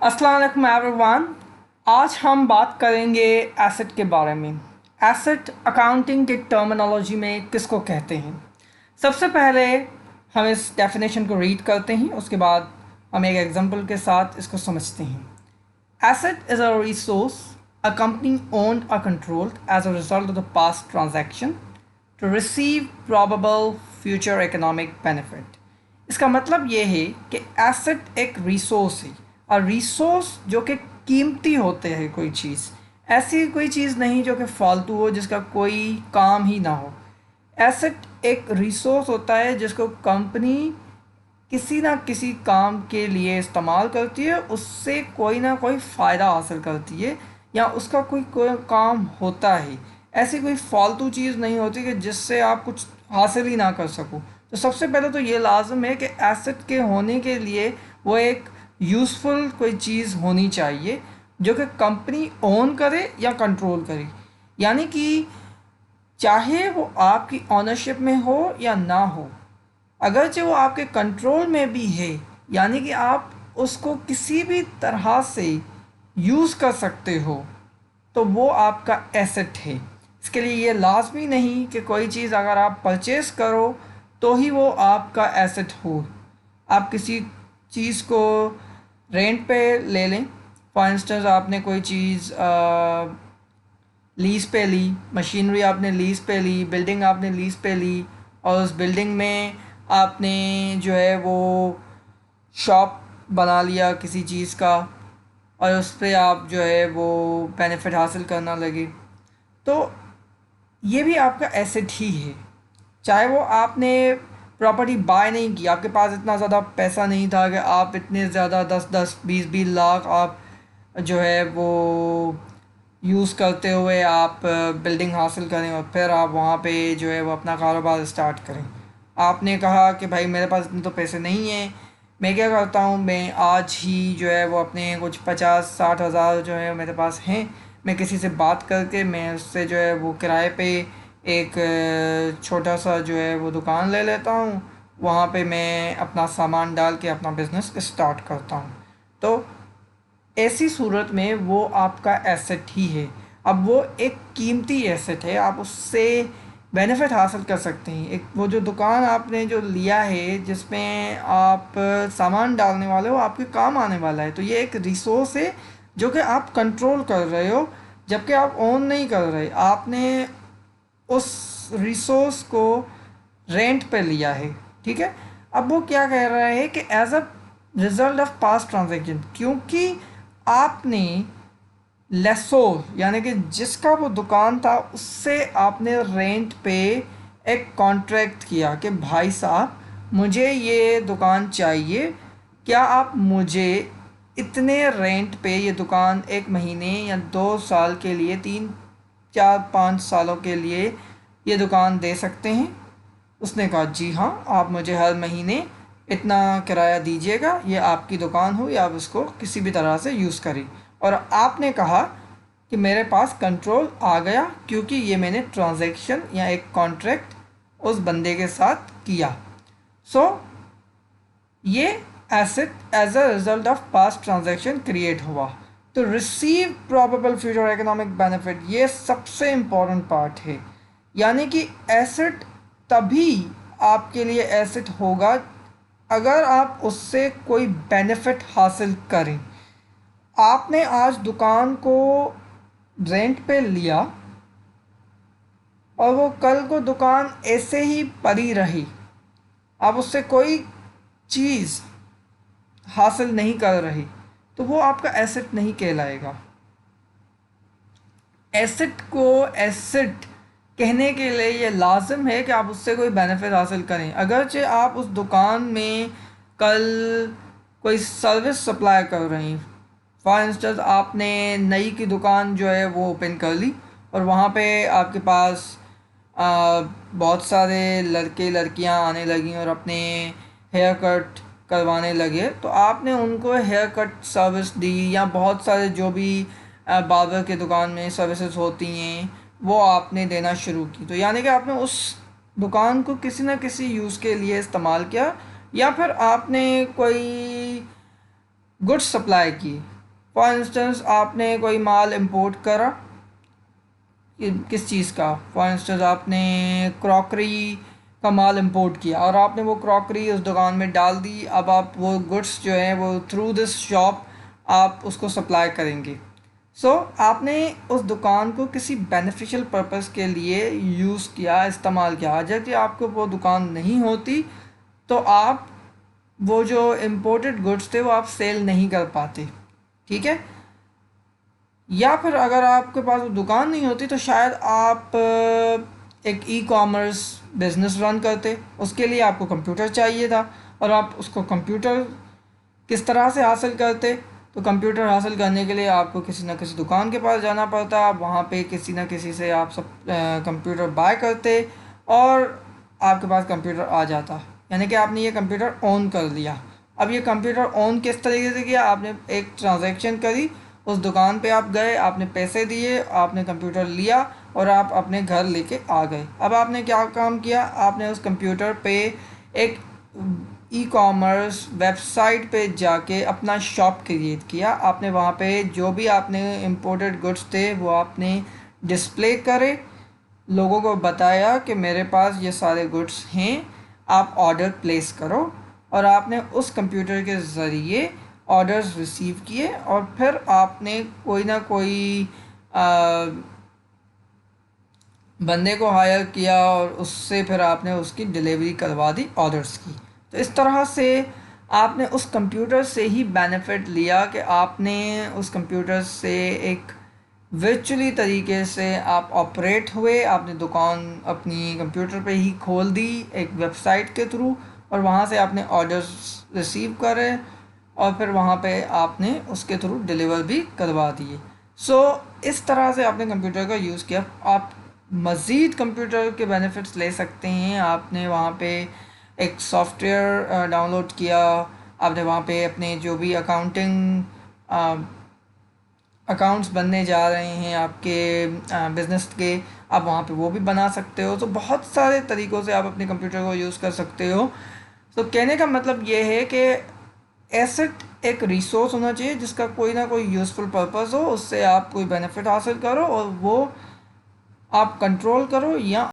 अस्सलाम वालेकुम एवरीवन। आज हम बात करेंगे एसेट के बारे में। एसेट अकाउंटिंग की टर्मिनोलॉजी में किसको कहते हैं। सबसे पहले हम इस डेफिनेशन को रीड करते हैं, उसके बाद हम एक एग्जांपल के साथ इसको समझते हैं। Asset is a resource a company owned or controlled as a result of the past transaction to receive probable future economic benefit। इसका मतलब ये है कि एसेट एक रिसोर्स है, और रिसोर्स जो कि कीमती होते हैं, कोई चीज़ ऐसी कोई चीज़ नहीं जो कि फालतू हो, जिसका कोई काम ही ना हो। एसेट एक रिसोर्स होता है जिसको कंपनी किसी ना किसी काम के लिए इस्तेमाल करती है, उससे कोई ना कोई फ़ायदा हासिल करती है या उसका कोई काम होता है। ऐसी कोई फालतू चीज़ नहीं होती कि जिससे आप कुछ हासिल ही ना कर सको। तो सबसे पहले तो ये लाजम है कि एसेट के होने के लिए वो एक यूज़फुल कोई चीज़ होनी चाहिए जो कि कंपनी ओन करे या कंट्रोल करे। यानी कि चाहे वो आपकी ऑनरशिप में हो या ना हो, अगरचे वो आपके कंट्रोल में भी है, यानी कि आप उसको किसी भी तरह से यूज़ कर सकते हो, तो वो आपका एसेट है। इसके लिए ये लाजमी नहीं कि कोई चीज़ अगर आप परचेस करो तो ही वो आपका एसेट हो। आप किसी चीज़ को रेंट पे ले लें। फॉर इंस्टेंस आपने कोई चीज़ लीज़ पे ली, मशीनरी आपने लीज़ पे ली, बिल्डिंग आपने लीज़ पे ली, और उस बिल्डिंग में आपने जो है वो शॉप बना लिया किसी चीज़ का, और उस पर आप जो है वो बेनिफिट हासिल करना लगे, तो ये भी आपका एसेट ही है। चाहे वो आपने प्रॉपर्टी बाय नहीं की, आपके पास इतना ज़्यादा पैसा नहीं था कि आप इतने ज़्यादा 10-20 लाख आप जो है वो यूज़ करते हुए आप बिल्डिंग हासिल करें और फिर आप वहाँ पे जो है वो अपना कारोबार स्टार्ट करें। आपने कहा कि भाई मेरे पास इतने तो पैसे नहीं हैं, मैं क्या करता हूँ, मैं आज ही जो है वो अपने कुछ 50-60 हज़ार जो है मेरे पास हैं, मैं किसी से बात करके मैं उससे जो है वो किराए पे एक छोटा सा जो है वो दुकान ले लेता हूँ, वहाँ पे मैं अपना सामान डाल के अपना बिज़नेस स्टार्ट करता हूँ। तो ऐसी सूरत में वो आपका एसेट ही है। अब वो एक कीमती एसेट है, आप उससे बेनिफिट हासिल कर सकते हैं। एक वो जो दुकान आपने जो लिया है जिसमें आप सामान डालने वाले हो, आपके काम आने वाला है, तो ये एक रिसोर्स है जो कि आप कंट्रोल कर रहे हो, जबकि आप ओन नहीं कर रहे। आपने उस रिसोर्स को रेंट पे लिया है, ठीक है। अब वो क्या कह रहा है कि as a result of past transaction, क्योंकि आपने लेसोर यानी कि जिसका वो दुकान था उससे आपने रेंट पे एक कॉन्ट्रैक्ट किया कि भाई साहब मुझे ये दुकान चाहिए, क्या आप मुझे इतने रेंट पे ये दुकान 1 महीने या 2 साल के लिए, 3-4-5 सालों के लिए ये दुकान दे सकते हैं। उसने कहा जी हाँ, आप मुझे हर महीने इतना किराया दीजिएगा, ये आपकी दुकान हो या आप उसको किसी भी तरह से यूज़ करें। और आपने कहा कि मेरे पास कंट्रोल आ गया क्योंकि ये मैंने ट्रांजैक्शन या एक कॉन्ट्रैक्ट उस बंदे के साथ किया। सो ये asset as a result of past transaction create हुआ। तो receive probable future economic benefit, ये सबसे इम्पोर्टेंट पार्ट है। यानी कि एसेट तभी आपके लिए एसेट होगा अगर आप उससे कोई बेनिफिट हासिल करें। आपने आज दुकान को रेंट पे लिया और वो कल को दुकान ऐसे ही पड़ी रही, आप उससे कोई चीज़ हासिल नहीं कर रही, तो वो आपका एसेट नहीं कहलाएगा। एसेट को एसेट कहने के लिए ये लाजिम है कि आप उससे कोई बेनिफिट हासिल करें। अगरचे आप उस दुकान में कल कोई सर्विस सप्लाई कर रही हैं, फॉर इंस्टेंस आपने नई की दुकान जो है वो ओपन कर ली और वहाँ पे आपके पास बहुत सारे लड़के लड़कियाँ आने लगी और अपने हेयर कट करवाने लगे, तो आपने उनको हेयर कट सर्विस दी, या बहुत सारे जो भी बार्बर के दुकान में सर्विसेज होती हैं वो आपने देना शुरू की। तो यानी कि आपने उस दुकान को किसी न किसी यूज़ के लिए इस्तेमाल किया, या फिर आपने कोई गुड्स सप्लाई की। فار انسٹنس آپ نے کوئی مال امپورٹ کرا، کس چیز کا، فار انسٹنس آپ نے کراکری کا مال امپورٹ کیا اور آپ نے وہ کراکری اس دکان میں ڈال دی. اب آپ وہ گڈس جو ہیں وہ تھرو دس شاپ آپ اس کو سپلائی کریں گے. سو آپ نے اس دکان کو کسی بینیفیشل پرپس کے لیے یوز کیا، استعمال کیا. جبکہ آپ کو وہ دکان نہیں ہوتی تو آپ وہ جو امپورٹڈ گڈس تھے وہ آپ سیل نہیں کر پاتے. ٹھیک ہے. یا پھر اگر آپ کے پاس وہ دکان نہیں ہوتی تو شاید آپ ایک ای کامرس بزنس رن کرتے. اس کے لیے آپ کو کمپیوٹر چاہیے تھا اور آپ اس کو کمپیوٹر کس طرح سے حاصل کرتے؟ تو کمپیوٹر حاصل کرنے کے لیے آپ کو کسی نہ کسی دکان کے پاس جانا پڑتا، وہاں پہ کسی نہ کسی سے آپ سب کمپیوٹر بائی کرتے اور آپ کے پاس کمپیوٹر آ جاتا. یعنی کہ آپ نے یہ کمپیوٹر آن کر لیا. اب یہ کمپیوٹر آن کس طریقے سے کیا؟ آپ نے ایک ٹرانزیکشن کری، اس دکان پہ آپ گئے، آپ نے پیسے دیے، آپ نے کمپیوٹر لیا اور آپ اپنے گھر لے کے آ گئے. اب آپ نے کیا کام کیا؟ آپ نے اس کمپیوٹر پہ ایک ای کامرس ویب سائٹ پہ جا کے اپنا شاپ کریٹ کیا. آپ نے وہاں پہ جو بھی آپ نے امپورٹڈ گڈس تھے وہ آپ نے ڈسپلے کرے، لوگوں کو بتایا کہ میرے پاس یہ سارے گڈس ہیں، آپ آرڈر پلیس کرو. اور آپ نے اس کمپیوٹر کے ذریعے آرڈرز ریسیو کیے اور پھر آپ نے کوئی نہ کوئی بندے کو ہائر کیا اور اس سے پھر آپ نے اس کی ڈلیوری کروا دی آرڈرز کی. تو اس طرح سے آپ نے اس کمپیوٹر سے ہی بینیفٹ لیا کہ آپ نے اس کمپیوٹر سے ایک ورچولی طریقے سے آپ آپریٹ ہوئے. آپ نے دکان اپنی کمپیوٹر پہ ہی کھول دی ایک ویب سائٹ کے تھرو اور وہاں سے آپ نے آرڈرز ریسیو کرے اور پھر وہاں پہ آپ نے اس کے تھرو ڈلیور بھی کروا دیے. سو اس طرح سے آپ نے کمپیوٹر کا یوز کیا. آپ مزید کمپیوٹر کے بینیفٹس لے سکتے ہیں. آپ نے وہاں پہ ایک سافٹ ویئر ڈاؤن لوڈ کیا، آپ نے وہاں پہ اپنے جو بھی اکاؤنٹس بننے جا رہے ہیں آپ کے بزنس کے، آپ وہاں پہ وہ بھی بنا سکتے ہو. تو بہت سارے طریقوں سے آپ اپنے کمپیوٹر کو یوز کر سکتے ہو. تو کہنے کا مطلب یہ ہے کہ ایسٹ ایک ریسورس ہونا چاہیے جس کا کوئی نہ کوئی یوزفل پرپز ہو، اس سے آپ کوئی بینیفٹ حاصل کرو اور وہ آپ کنٹرول کرو یا